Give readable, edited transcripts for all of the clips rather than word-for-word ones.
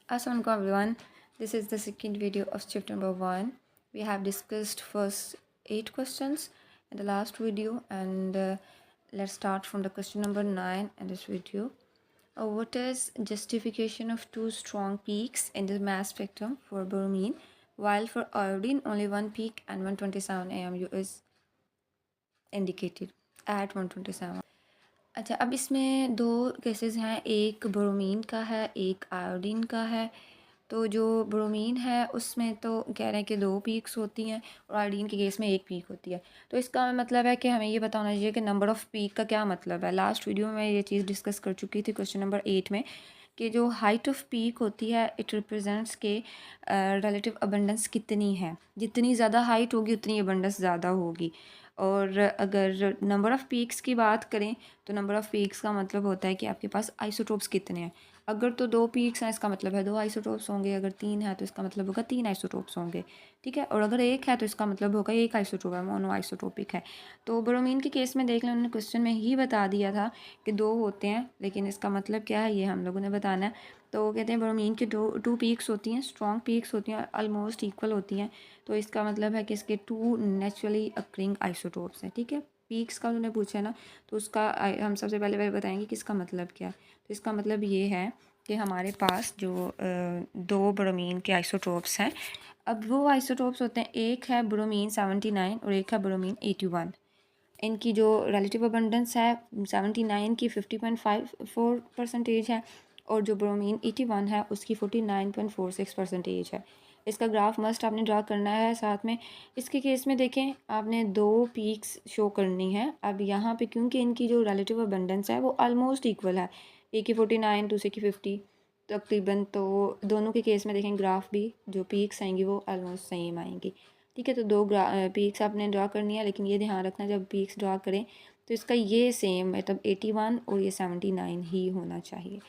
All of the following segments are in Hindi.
Assalamualaikum everyone. This is the second video of chapter number 1. We have discussed first 8 questions in the last video, and let's start from the question number 9 in this video. What is justification of two strong peaks in the mass spectrum for bromine, while for iodine only one peak and 127 AMU is indicated at 127. अच्छा, अब इसमें दो केसेस हैं, एक ब्रोमीन का है, एक आयोडीन का है। तो जो ब्रोमीन है उसमें तो कह रहे हैं कि 2 पीक्स होती हैं और आयोडीन के केस में 1 पीक होती है। तो इसका मतलब है कि हमें ये पता होना चाहिए कि नंबर ऑफ़ पीक का क्या मतलब है। लास्ट वीडियो में ये चीज़ डिस्कस कर चुकी थी क्वेश्चन नंबर 8 में, कि जो हाइट ऑफ पीक होती है इट रिप्रेजेंट्स के रिलेटिव अबंडेंस कितनी है। जितनी ज़्यादा हाइट होगी उतनी अबंडेंस ज़्यादा होगी। और अगर नंबर ऑफ़ पीक्स की बात करें तो नंबर ऑफ़ पीक्स का मतलब होता है कि आपके पास आइसोटोप्स कितने हैं। अगर तो 2 पीक्स हैं इसका मतलब है 2 आइसोटोप्स होंगे, अगर 3 है तो इसका मतलब होगा 3 आइसोटोप्स होंगे, ठीक है। और अगर 1 है तो इसका मतलब होगा 1 आइसोटोप है, मोनो आइसोटोपिक है। तो ब्रोमीन के केस में देख लें, उन्होंने क्वेश्चन में ही बता दिया था कि 2 होते हैं, लेकिन इसका मतलब क्या है ये हम लोगों ने बताना है। तो वो कहते हैं ब्रोमीन की 2 पीक्स होती हैं, स्ट्रॉन्ग पीक्स होती हैं, ऑलमोस्ट इक्वल होती हैं। तो इसका मतलब है कि इसके 2 नेचुरली अक्रिंग आइसोटोप्स हैं, ठीक है। पीक्स का उन्होंने पूछा है ना, तो उसका हम सबसे पहले बताएंगे कि इसका मतलब क्या है। तो इसका मतलब ये है कि हमारे पास जो 2 ब्रोमीन के आइसोटोप्स हैं। अब वो आइसोटोप्स होते हैं, एक है ब्रोमीन 79 और एक है ब्रोमीन 81। इनकी जो रिलेटिव अबंडेंस है 79 की 50.54% है और जो ब्रोमीन 81 है उसकी 49.46% है। इसका ग्राफ मस्ट आपने ड्रा करना है। साथ में इसके केस में देखें, आपने 2 पीक्स शो करनी है। अब यहाँ पे क्योंकि इनकी जो रिलेटिव अबंडेंस है वो ऑलमोस्ट इक्वल है, एक की 49 दूसरे की 50 तकरीबन, तो दोनों के केस में देखें ग्राफ भी जो पीक्स आएंगी वो ऑलमोस्ट सेम आएंगी, ठीक है। तो 2 पीक्स आपने ड्रा करनी है, लेकिन ये ध्यान रखना जब पीक्स ड्रा करें तो इसका ये सेम मतलब 81 और ये 79 ही होना चाहिए।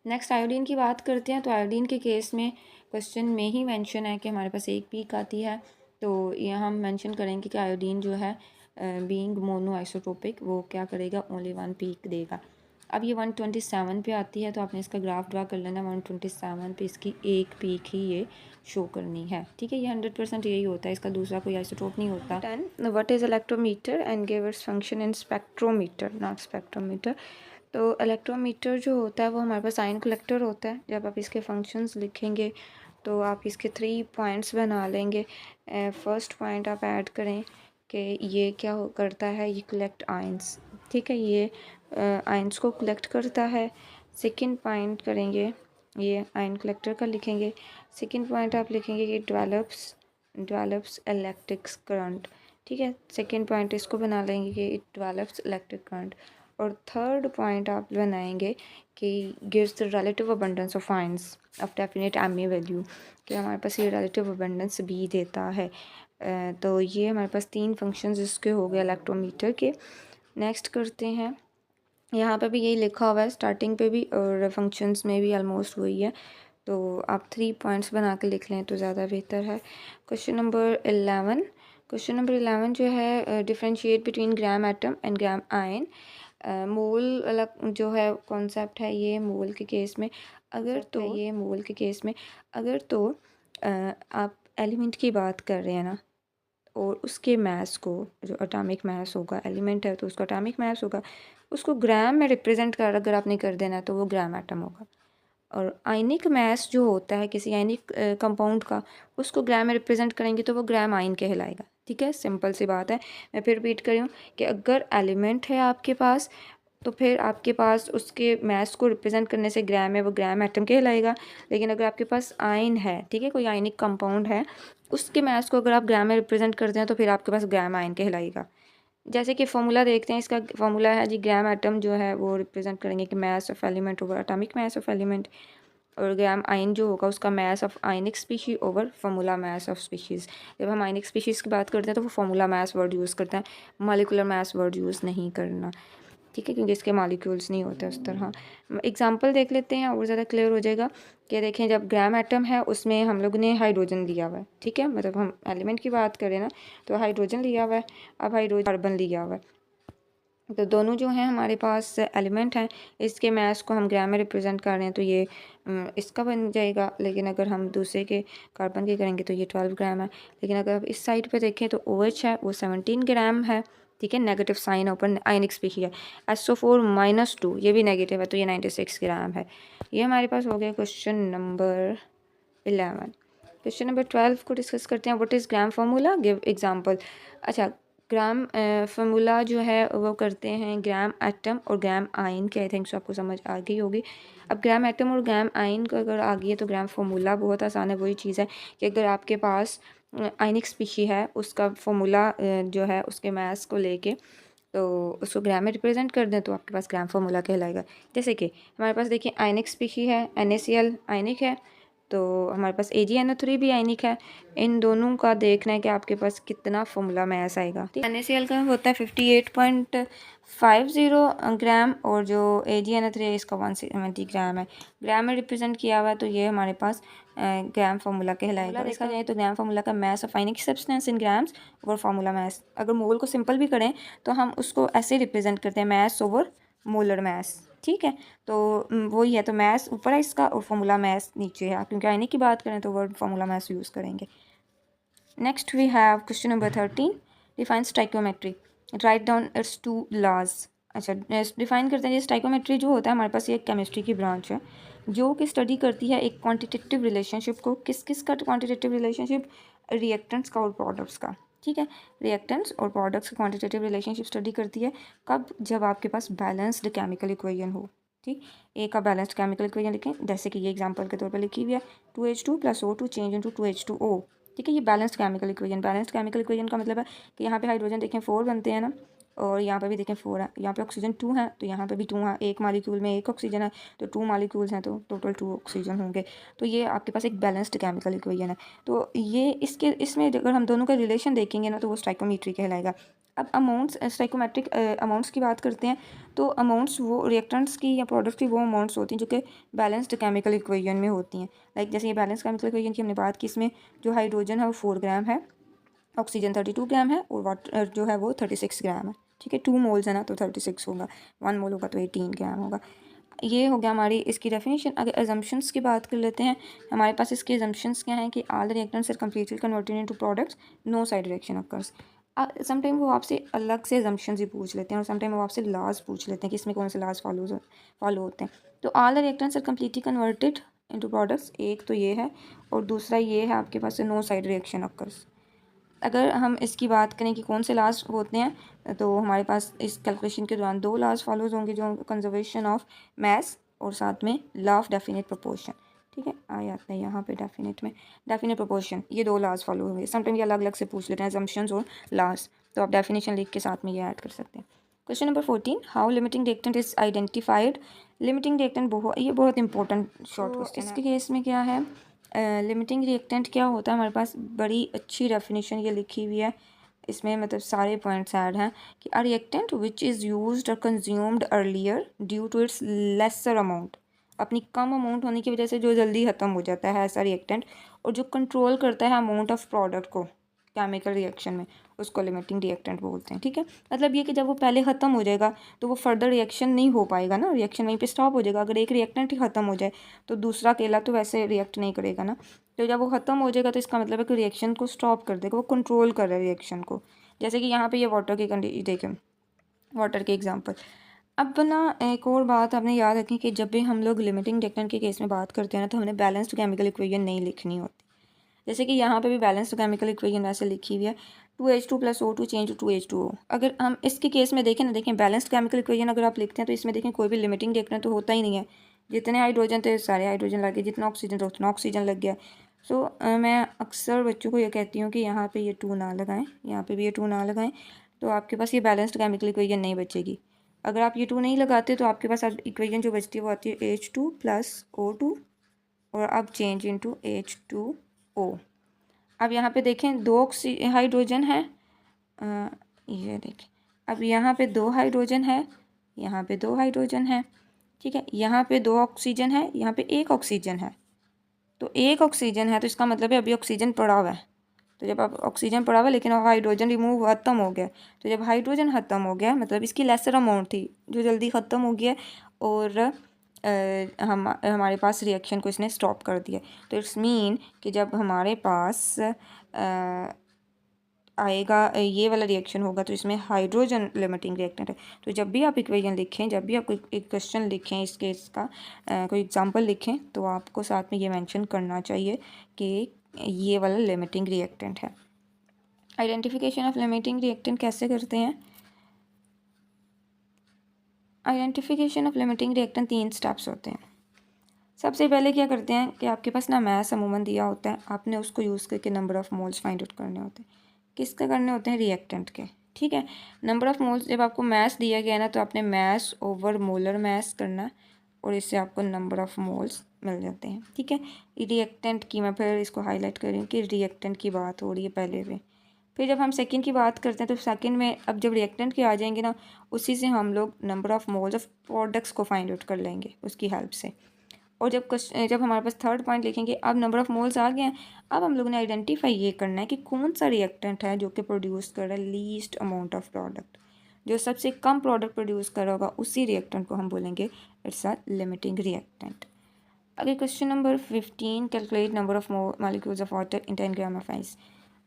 नेक्स्ट आयोडीन की बात करते हैं। तो आयोडीन के केस में क्वेश्चन में ही मेंशन है कि हमारे पास 1 पीक आती है। तो यहाँ हम मेंशन करेंगे कि आयोडीन जो है बीइंग मोनो आइसोटोपिक वो क्या करेगा, ओनली 1 पीक देगा। अब ये 127 पे आती है, तो आपने इसका ग्राफ ड्रा कर लेना। 127 पे इसकी 1 पीक ही ये शो करनी है, ठीक है। ये 100% यही होता है, इसका दूसरा कोई आइसोटोप नहीं होता। 10 what is electrometer and give its function in spectrometer, not spectrometer. तो इलेक्ट्रोमीटर जो होता है वो हमारे पास आयन कलेक्टर होता है। जब आप इसके फंक्शंस लिखेंगे तो आप इसके 3 पॉइंट्स बना लेंगे। फर्स्ट पॉइंट आप ऐड करें कि ये क्या करता है, ये कलेक्ट आयंस, ठीक है, ये आयंस को कलेक्ट करता है। सेकंड पॉइंट करेंगे, ये आयन कलेक्टर का लिखेंगे। सेकंड पॉइंट आप लिखेंगे कि डेवलप्स इलेक्ट्रिक करंट, ठीक है। सेकंड पॉइंट इसको बना लेंगे कि इट डेवलप्स इलेक्ट्रिक करंट। और थर्ड पॉइंट आप बनाएंगे कि gives the relative abundance of ions of definite ME value, कि हमारे पास ये रिलेटिव अबंडेंस भी देता है। तो ये हमारे पास 3 फंक्शंस इसके हो गए इलेक्ट्रोमीटर के। नेक्स्ट करते हैं, यहाँ पे भी यही लिखा हुआ है स्टार्टिंग पे भी और फंक्शंस में भी ऑलमोस्ट वही है। तो आप 3 पॉइंट्स बना के लिख लें तो ज़्यादा बेहतर है। क्वेश्चन नंबर 11 जो है differentiate between gram atom and gram ion. Mole अलग जो है कॉन्सेप्ट है ये मोल के केस में। अगर तो आप एलिमेंट की बात कर रहे हैं ना, और उसके मास को, जो एटॉमिक मास होगा, एलिमेंट है तो उसका एटॉमिक मास होगा, उसको ग्राम में रिप्रेजेंट कर अगर आपने कर देना तो वो ग्राम एटम होगा। और आयनिक मास जो होता है किसी आयनिक कंपाउंड का, उसको ग्राम में रिप्रेजेंट करेंगे तो वो ग्राम आयन कहलाएगा, ठीक है। सिंपल सी बात है। मैं फिर रिपीट कर रही हूँ कि अगर एलिमेंट है आपके पास तो फिर आपके पास उसके मास को रिप्रेजेंट करने से ग्राम है, वो ग्राम एटम कहलाएगा। लेकिन अगर आपके पास आयन है, ठीक है, कोई आयनिक कंपाउंड है, उसके मास को अगर आप ग्राम में रिप्रेजेंट करते हैं तो फिर आपके पास ग्राम आयन कहलाएगा। जैसे कि फॉर्मूला देखते हैं, इसका फॉर्मूला है जी, ग्राम एटम जो है वो रिप्रेजेंट करेंगे कि mass of element over atomic mass of element, और ग्राम आयन जो होगा उसका mass of ionic species over formula mass of species. जब हम आयनिक स्पीशीज़ की बात करते हैं तो वो फार्मूला मास वर्ड यूज़ करते हैं, मॉलिक्यूलर मास वर्ड यूज़ नहीं करना, ठीक है, क्योंकि इसके मॉलिक्यूल्स नहीं होते उस तरह। एग्जांपल देख लेते हैं और ज़्यादा क्लियर हो जाएगा। कि देखें, जब ग्राम एटम है उसमें हम लोग ने हाइड्रोजन लिया हुआ है, ठीक है, मतलब हम एलिमेंट की बात करें ना तो हाइड्रोजन लिया हुआ है। अब हाइड्रोजन कार्बन लिया हुआ है, तो दोनों जो हैं हमारे पास एलिमेंट हैं, इसके मास को हम ग्राम में रिप्रेजेंट कर रहे हैं तो ये इसका बन जाएगा। लेकिन अगर हम दूसरे के कार्बन के करेंगे तो ये 12 ग्राम है। लेकिन अगर आप इस साइड पे देखें तो OH है वो 17 ग्राम है, ठीक है। नेगेटिव साइन ऊपर आयनिक स्पीशीज है। SO4-2 ये भी नेगेटिव है तो ये 96 ग्राम है। ये हमारे पास हो गया क्वेश्चन नंबर 11। क्वेश्चन नंबर 12 को डिस्कस करते हैं। What is gram formula, give example. अच्छा, ग्राम फार्मूला जो है वो करते हैं ग्राम एटम और ग्राम आयन के। आई थिंक सो आपको समझ आ गई होगी। अब ग्राम एटम और ग्राम आयन को अगर आ गई है तो ग्राम फार्मूला बहुत आसान है। वही चीज़ है कि अगर आपके पास आयनिक स्पीशी है उसका फार्मूला जो है उसके मास को लेके तो उसको ग्राम में रिप्रेजेंट कर दें तो आपके पास ग्राम फार्मूला कहलाएगा। जैसे कि हमारे पास देखिए आयनिक स्पीशी है, NaCl आयनिक है, तो हमारे पास AgNO3 भी आयनिक है। इन दोनों का देखना है कि आपके पास कितना फार्मूला मास आएगा। ठीक, NaCl का होता है 58.50 ग्राम और जो AgNO3 है इसका 170 ग्राम है। ग्राम में रिप्रेजेंट किया हुआ है तो ये हमारे पास ग्राम फार्मूला कहलाएगा। देखा जाए तो ग्राम फार्मूला का mass of ionic substance in grams और फार्मूला मास। अगर मोल को सिंपल भी करें तो हम उसको ऐसे रिप्रेजेंट करते हैं, मास ओवर मोलर मास, ठीक है। तो वही है, तो मास ऊपर है इसका और फार्मूला मास नीचे है, क्योंकि आयनिक की बात करें तो वर्ड फार्मूला मास यूज़ करेंगे। Next we have question number 13, define stoichiometry, write down its 2 laws. अच्छा, डिफाइन करते हैं। ये स्टाइकोमेट्री जो होता है हमारे पास ये एक केमिस्ट्री की ब्रांच है जो कि स्टडी करती है एक क्वांटिटेटिव रिलेशनशिप को। किस किस का क्वांटिटेटिव रिलेशनशिप? रिएक्टेंट्स का और प्रोडक्ट्स का, ठीक है। रिएक्टेंट्स और प्रोडक्ट्स का क्वांटिटेटिव रिलेशनशिप स्टडी करती है कब? जब आपके पास बैलेंस्ड केमिकल इक्वेशन हो, ठीक। ए का बैलेंस्ड केमिकल इक्वेशन लिखें, जैसे कि ये एग्जांपल के तौर पर लिखी हुई है 2H2 + O2 change into 2H2O, ठीक है। ये balanced chemical equation. Balanced chemical equation का मतलब है कि यहाँ पे हाइड्रोजन देखें 4 बनते हैं ना, और यहाँ पे भी देखें 4 है। यहाँ पे ऑक्सीजन 2 है तो यहाँ पे भी 2 है। एक मालिक्यूल में एक ऑक्सीजन है तो 2 मालिक्यूल्स हैं तो टोटल 2 ऑक्सीजन होंगे। तो ये आपके पास एक बैलेंस्ड केमिकल इक्वेशन है। तो ये इसमें अगर हम दोनों का रिलेशन देखेंगे ना तो वो स्टाइकोमेट्री कहलाएगा। अब अमाउंट्स, स्टाइकोमेट्रिक अमाउंट्स की बात करते हैं तो अमाउंट्स वो रिएक्टेंट्स की या प्रोडक्ट्स की वो अमाउंट्स होती हैं जो कि बैलेंस्ड केमिकल इक्वेशन में होती हैं। लाइक जैसे ये बैलेंस केमिकल इक्वेशन की हमने बात की, इसमें जो हाइड्रोजन है वो 4 ग्राम है, ऑक्सीजन 32 ग्राम है और वाटर जो है वो 36 ग्राम है, ठीक है। 2 मोल्स है ना तो 36 होगा, 1 मोल होगा तो 18 ग्राम होगा। ये हो गया हमारी इसकी डेफिनेशन। अगर एजम्पशंस की बात कर लेते हैं, हमारे पास इसके एजम्पशंस क्या हैं कि all the reactants are completely converted into products, no side reaction occurs. Sometime वो आपसे अलग से एजम्पशंस ही पूछ लेते हैं और समटाइम वो आपसे लॉज पूछ लेते हैं कि इसमें कौन से लॉज फॉलो होते हैं। तो all the reactants are completely converted into products, एक तो ये है, और दूसरा ये है आपके पास नो साइड रिएक्शन ऑकर्स। अगर हम इसकी बात करें कि कौन से लॉज होते हैं तो हमारे पास इस कैलकुलेशन के दौरान 2 लॉज फॉलोज होंगे, जो कंजर्वेशन ऑफ मास और साथ में लॉ ऑफ डेफिनेट प्रोपोर्शन, ठीक है। आ जाता है यहाँ पे डेफिनेट में, डेफिनेट प्रोपोर्शन, ये 2 लॉज फॉलो होंगे। समटाइम ये अलग अलग से पूछ लेते हैं असम्पशंस और लॉज, तो आप डेफिनेशन लिख के साथ में ये ऐड कर सकते हैं। Question number 14, how limiting reactant is identified. Limiting reactant बहुत इंपॉर्टेंट शॉर्ट क्वेश्चन है। इसके केस में क्या है, लिमिटिंग रिएक्टेंट क्या होता है, हमारे पास बड़ी अच्छी डेफिनेशन ये लिखी हुई है, इसमें मतलब सारे पॉइंट्स ऐड हैं कि a reactant which is used और consumed earlier due to its lesser amount, अपनी कम अमाउंट होने की वजह से जो जल्दी ख़त्म हो जाता है ऐसा रिएक्टेंट, और जो कंट्रोल करता है अमाउंट ऑफ प्रोडक्ट को केमिकल रिएक्शन में, उसको लिमिटिंग रिएक्टेंट बोलते हैं, ठीक है। मतलब ये कि जब वो पहले ख़त्म हो जाएगा तो वो फर्दर रिएक्शन नहीं हो पाएगा ना, रिएक्शन वहीं पे स्टॉप हो जाएगा। अगर एक रिएक्टेंट ही ख़त्म हो जाए तो दूसरा अकेला तो वैसे रिएक्ट नहीं करेगा ना, तो जब वो ख़त्म हो जाएगा तो इसका मतलब है कि रिएक्शन को स्टॉप कर देगा, वो कंट्रोल कर रहा है रिएक्शन को। जैसे कि यहाँ पे ये वाटर की कंडीशन देखें, वाटर के एग्जांपल। अब ना एक और बात आपने याद रखी कि जब भी हम लोग लिमिटिंग रिएक्टेंट के केस में बात करते हैं ना तो हमने बैलेंस्ड केमिकल इक्वेशन नहीं लिखनी होती। जैसे कि यहाँ पे भी बैलेंस्ड केमिकल इक्वेशन वैसे लिखी हुई है 2H2 + O2 change to 2H2O। अगर हम इसके केस में देखें ना, देखें बैलेंस्ड केमिकल इक्वेशन अगर आप लिखते हैं तो इसमें देखें कोई भी लिमिटिंग रिएक्टेंट तो होता ही नहीं है। जितने हाइड्रोजन थे सारे हाइड्रोजन लग गए, जितना ऑक्सीजन था उतना ऑक्सीजन लग गया। सो मैं अक्सर बच्चों को ये कहती हूँ कि यहाँ पे ये 2 ना लगाएं, यहाँ पे भी ये 2 ना लगाएं, तो आपके पास ये बैलेंस्ड केमिकल इक्वेशन नहीं बचेगी। अगर आप ये 2 नहीं लगाते तो आपके पास इक्वेशन जो बचती है वो आती है H2 + O2 और अब चेंज इनटू H2O। अब यहाँ पे देखें 2 हाइड्रोजन है, ये देखें, अब यहाँ पे 2 हाइड्रोजन है, यहाँ पे 2 हाइड्रोजन है, ठीक है। यहाँ पे 2 ऑक्सीजन है, यहाँ पे 1 ऑक्सीजन है, तो 1 ऑक्सीजन है तो इसका मतलब है अभी ऑक्सीजन पड़ा हुआ है, तो जब आप ऑक्सीजन पड़ा हुआ लेकिन हाइड्रोजन रिमूव ख़त्म हो गया, तो जब हाइड्रोजन ख़त्म हो गया मतलब इसकी लेसर अमाउंट थी जो जल्दी ख़त्म हो गया और हमारे पास रिएक्शन को इसने स्टॉप कर दिया। तो इट्स मीन कि जब हमारे पास आएगा ये वाला रिएक्शन होगा तो इसमें हाइड्रोजन लिमिटिंग रिएक्टेंट है। तो जब भी आप इक्वेशन लिखें, जब भी आप एक क्वेश्चन लिखें इस केस का कोई एग्जांपल लिखें, तो आपको साथ में ये मेंशन करना चाहिए कि ये वाला लिमिटिंग रिएक्टेंट है। आइडेंटिफिकेशन ऑफ लिमिटिंग रिएक्टेंट कैसे करते हैं? Identification of limiting reactant 3 steps होते हैं। सबसे पहले क्या करते हैं कि आपके पास ना मैस अमूमन दिया होता है, आपने उसको यूज़ करके number of moles find out करने होते हैं। किसके करने होते हैं? रिएक्टेंट के। ठीक है, नंबर ऑफ़ मोल्स जब आपको मैस दिया गया ना तो आपने मैस ओवर मोलर मैस करना और इससे आपको नंबर ऑफ़ मोल्स मिल जाते हैं। ठीक है, रिएक्टेंट की मैं फिर इसको हाईलाइट कर रही हूँ कि रिएक्टेंट की बात हो रही है पहले पे। फिर जब हम सेकंड की बात करते हैं तो सेकंड में अब जब रिएक्टेंट के आ जाएंगे ना, उसी से हम लोग number of moles of products को फाइंड आउट कर लेंगे उसकी हेल्प से। और जब हमारे पास थर्ड पॉइंट लिखेंगे, अब नंबर ऑफ़ मोल्स आ गए हैं, अब हम लोगों ने आइडेंटिफाई ये करना है कि कौन सा रिएक्टेंट है जो कि प्रोड्यूस कर रहा है लीस्ट अमाउंट ऑफ प्रोडक्ट। जो सबसे कम प्रोडक्ट प्रोड्यूस कर रहा होगा उसी रिएक्टेंट को हम बोलेंगे इट्स अ लिमिटिंग रिएक्टेंट। अगर question number 15, calculate number of molecules of water in 10 gram of ice.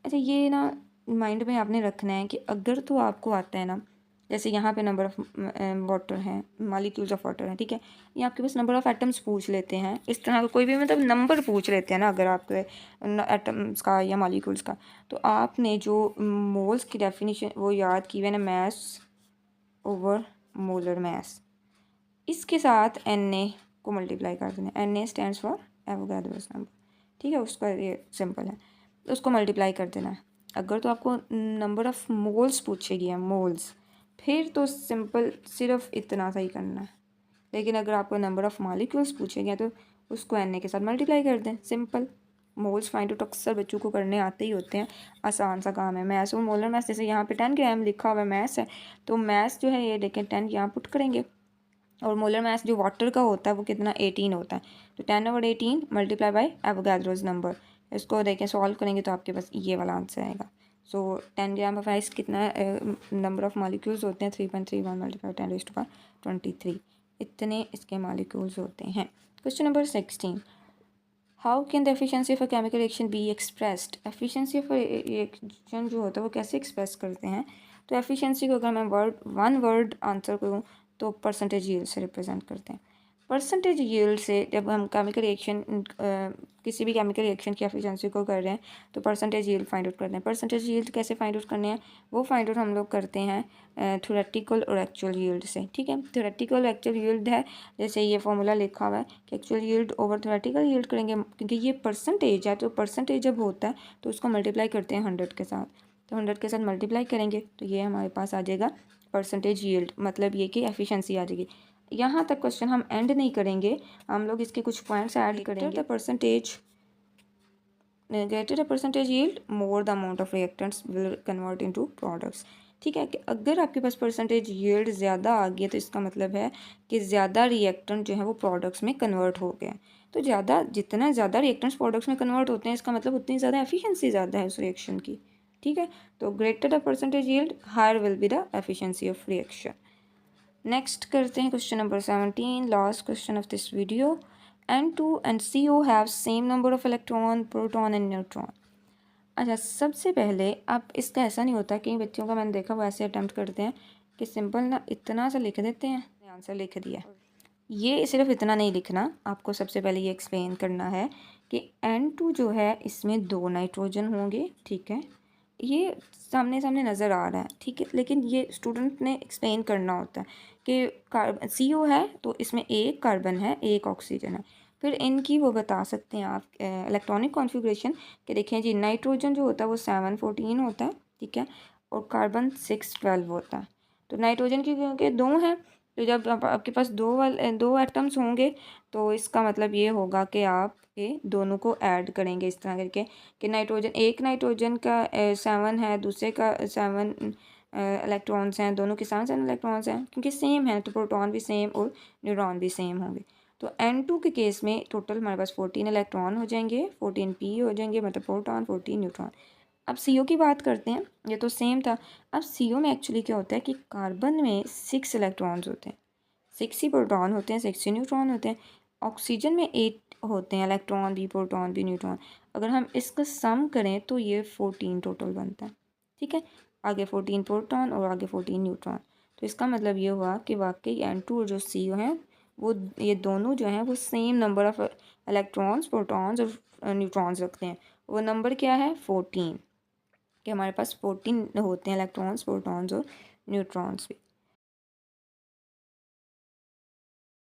अच्छा, ये ना माइंड में आपने रखना है कि अगर तो आपको आता है ना, जैसे यहाँ पे नंबर ऑफ़ वाटर हैं, मॉलिक्यूल्स ऑफ वाटर हैं, ठीक है, ये आपके पास नंबर ऑफ़ एटम्स पूछ लेते हैं, इस तरह का कोई भी मतलब नंबर पूछ लेते हैं ना अगर आपके एटम्स का या मॉलिक्यूल्स का, तो आपने जो मोल्स की डेफिनेशन वो याद की हुई है ना, मैस ओवर मोलर मैस, इसके साथ Na को मल्टीप्लाई कर देना। Na stands for Avogadro's number, ठीक है, उसका ये सिंपल है, तो उसको मल्टीप्लाई कर देना है। अगर तो आपको नंबर ऑफ़ मोल्स पूछेगी है, मोल्स, फिर तो सिंपल सिर्फ इतना सा ही करना है। लेकिन अगर आपको नंबर ऑफ़ मॉलिक्यूल्स पूछेंगे तो उसको Na के साथ मल्टीप्लाई कर दें, सिंपल। मोल्स फाइंड आउट अक्सर बच्चों को करने आते ही होते हैं, आसान सा काम है। मैथ्स और मोलर मैथ्स, जैसे यहाँ पे 10 ग्राम लिखा हुआ है मैथ्स है, तो मैथ्स जो है ये देखें 10 यहाँ पुट करेंगे, और मोलर मैस जो वाटर का होता है वो कितना 18 होता है, तो 10/18 मल्टीप्लाई बाय एवोगाड्रोस नंबर, इसको देखें सॉल्व करेंगे तो आपके पास ये वाला आंसर आएगा। सो 10 ग्राम ऑफ आइस कितना नंबर ऑफ मॉलिक्यूल्स होते हैं? 3.31 मल्टीप्लाई 10⁻23, इतने इसके मॉलिक्यूल्स होते हैं। Question number 16, how can the efficiency of a chemical reaction be expressed. Efficiency of reaction जो होता है वो कैसे एक्सप्रेस करते हैं? तो एफिशिएंसी को अगर मैं वन वर्ड आंसर करूँ तो परसेंटेज यील्ड से रिप्रेजेंट करते हैं। परसेंटेज यील्ड से जब हम केमिकल रिएक्शन किसी भी केमिकल रिएक्शन की एफिशिएंसी को कर रहे हैं तो परसेंटेज यील्ड फाइंड आउट करते हैं। परसेंटेज यील्ड कैसे फाइंड आउट करने हैं? वो फाइंड आउट हम लोग करते हैं थ्योरेटिकल और एक्चुअल यील्ड से। ठीक है, थ्योरेटिकल और एक्चुअल यील्ड है, जैसे ये फॉर्मूला लिखा हुआ है कि actual yield over theoretical yield करेंगे, क्योंकि ये परसेंटेज है, तो परसेंटेज जब होता है तो उसको मल्टीप्लाई करते हैं 100 के साथ, तो 100 के साथ मल्टीप्लाई करेंगे तो ये हमारे पास आ जाएगा परसेंटेज यील्ड, मतलब ये कि एफिशिएंसी आ जाएगी। यहाँ तक क्वेश्चन हम एंड नहीं करेंगे, हम लोग इसके कुछ पॉइंट्स ऐड करेंगे। greater the percentage yield, more the amount of reactants will convert into products। ठीक है, कि अगर आपके पास परसेंटेज यील्ड ज़्यादा आ गई है तो इसका मतलब है कि ज़्यादा रिएक्टेंट जो है वो प्रोडक्ट्स में कन्वर्ट हो गए। तो जितना ज़्यादा रिएक्टेंट्स प्रोडक्ट्स में कन्वर्ट होते हैं इसका मतलब उतनी ज़्यादा एफिशिएंसी ज़्यादा है उस रिएक्शन की। ठीक है, तो greater the percentage yield, higher will be the efficiency of reaction. Next करते हैं question number 17, last question of this video. N2 and CO have same number of electron, proton and neutron। अच्छा, सबसे पहले अब इसका ऐसा नहीं होता, कई बच्चों का मैंने देखा वो ऐसे अटैम्प्ट करते हैं कि सिंपल ना इतना सा लिख देते हैं, आंसर लिख दिया। ये सिर्फ इतना नहीं लिखना, आपको सबसे पहले ये एक्सप्लेन करना है कि N2 जो है इसमें 2 नाइट्रोजन होंगे। ठीक है, ये सामने सामने नज़र आ रहा है, ठीक है, लेकिन ये स्टूडेंट ने एक्सप्लेन करना होता है कि CO है तो इसमें एक कार्बन है, एक ऑक्सीजन है। फिर इनकी वो बता सकते हैं आप इलेक्ट्रॉनिक कॉन्फ़िगरेशन कि देखें जी, नाइट्रोजन जो होता है वो 714 होता है, ठीक है, और कार्बन 612 होता है। तो नाइट्रोजन की क्योंकि 2 हैं, तो जब आपके पास दो एटम्स होंगे तो इसका मतलब ये होगा कि आप ये दोनों को ऐड करेंगे इस तरह करके कि एक नाइट्रोजन का 7 है, दूसरे का 7 इलेक्ट्रॉन्स हैं, दोनों के 7 इलेक्ट्रॉन्स हैं, क्योंकि सेम है तो प्रोटॉन भी सेम और न्यूट्रॉन भी सेम होंगे। तो N2 के केस में टोटल हमारे पास 14 इलेक्ट्रॉन हो जाएंगे, 14p हो जाएंगे, मतलब प्रोटॉन 14 न्यूट्रॉन। अब CO की बात करते हैं, ये तो सेम था। अब CO में एक्चुअली क्या होता है कि कार्बन में 6 इलेक्ट्रॉन्स होते हैं, 6 ही प्रोटॉन होते हैं, 6 ही न्यूट्रॉन होते हैं। ऑक्सीजन में 8 होते हैं, इलेक्ट्रॉन भी, प्रोटॉन भी, न्यूट्रॉन। अगर हम इसका सम करें तो ये 14 टोटल बनता है, ठीक है। आगे 14 प्रोटॉन और आगे 14 न्यूट्रॉन। तो इसका मतलब ये हुआ कि वाकई N2 और जो CO हैं वो ये दोनों जो हैं वो same number of electrons, protons और न्यूट्रॉन्स रखते हैं। वो नंबर क्या है? 14, कि हमारे पास 14 होते हैं इलेक्ट्रॉन्स, प्रोटॉन्स और न्यूट्रॉन्स भी।